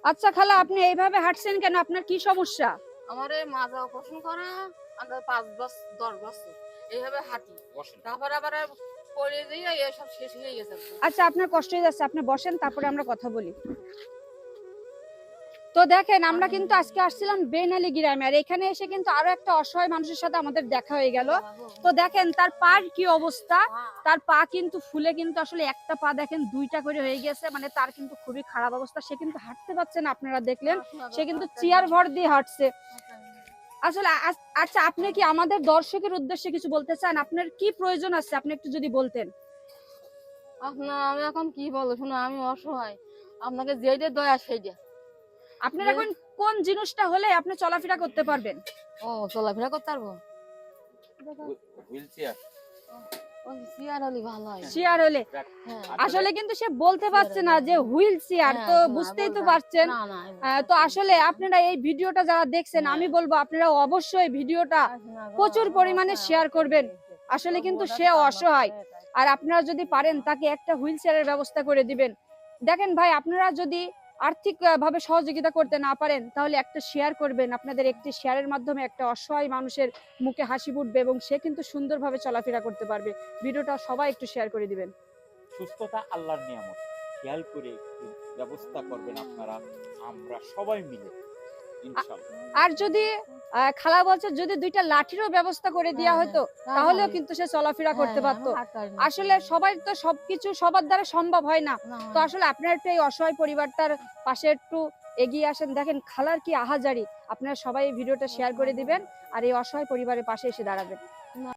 আচ্ছা খালা, আপনি এইভাবে হাঁটছেন কেন? আপনার কি সমস্যা? আমার এই মাজা অপারেশন করা আন্দাজ 5 বছর 10 বছর এইভাবে হাঁটি। তারপর আবার পড়ে দিয়ে এসব শেষ হয়ে গেছে একদম। আচ্ছা, আপনার কষ্ট হয়ে যাচ্ছে, আপনি বসেন, তারপরে আমরা কথা বলি। তো দেখেন, আমরা কিন্তু আজকে আসছিলাম বেনালি গ্রামে, আর এখানে এসে কিন্তু আরো একটা অসহায় মানুষের সাথে আমাদের দেখা হয়ে গেল। তো দেখেন তার পার কি অবস্থা, তার পা কিন্তু ফুলে কিন্তু আসলে একটা পা দেখেন দুইটা করে হয়ে গেছে, মানে তার কিন্তু খুবই খারাপ অবস্থা। সে কিন্তু হাঁটতে পারছে না, আপনারা দেখলেন, সে কিন্তু চেয়ার ভর দিয়ে হাঁটছে আসলে। আচ্ছা, আপনি কি আমাদের দর্শকের উদ্দেশ্যে কিছু বলতে চান? আপনার কি প্রয়োজন আছে, আপনি একটু যদি বলতেন। আপনার আমি এখন কি বলবো, শুনো আমি অসহায়, আপনাকে যেইটা দয়া সেইটা। আপনার এখন কোন জিনিসটা হলে আপনি চলাফেরা করতে পারবেন? ও চলাফেরা করতে পারবো, হুইল চেয়ার। চেয়ার হলে ভালো হয়। চেয়ার হলে হ্যাঁ। আসলে কিন্তু সে বলতে পারছে না যে হুইল চেয়ার, তো বুঝতেই তো পারছেন। না না তো আসলে আপনারা এই ভিডিওটা যারা দেখছেন, আমি বলবো আপনারা অবশ্যই ভিডিওটা প্রচুর পরিমাণে শেয়ার করবেন। আসলে কিন্তু সে অসহায়, আর আপনারা যদি পারেন তাকে একটা হুইল চেয়ারের ব্যবস্থা করে দিবেন। দেখেন ভাই, আপনারা যদি আর্থিক ভাবে সহযোগিতা করতে না পারেন, তাহলে একটা শেয়ার করবেন। আপনাদের একটি শেয়ারের মাধ্যমে একটা অসহায় মানুষের মুখে হাসি ফুটবে এবং সে কিন্তু সুন্দরভাবে চলাফেরা করতে পারবে। ভিডিওটা সবাই একটু শেয়ার করে দিবেন। সুস্থতা আল্লাহর নিয়ামত, খেয়াল করে একটু ব্যবস্থা করবেন আপনারা, আমরা সবাই মিলে ইনশাআল্লাহ। আর যদি খালা বলছে যদি দুইটা লাঠিরও ব্যবস্থা করে দেওয়া হতো, তাহলেও কিন্তু সে চলাফেরা করতে পারতো। আসলে সবাই তো সবকিছু সবার দ্বারা সম্ভব হয় না। তো আসলে আপনারা একটু এই অসহায় পরিবারটার পাশে একটু এগিয়ে আসেন। দেখেন খালার কি আহাজারি, আপনারা সবাই এই ভিডিওটা শেয়ার করে দিবেন আর এই অসহায় পরিবারের পাশে এসে দাঁড়াবেন।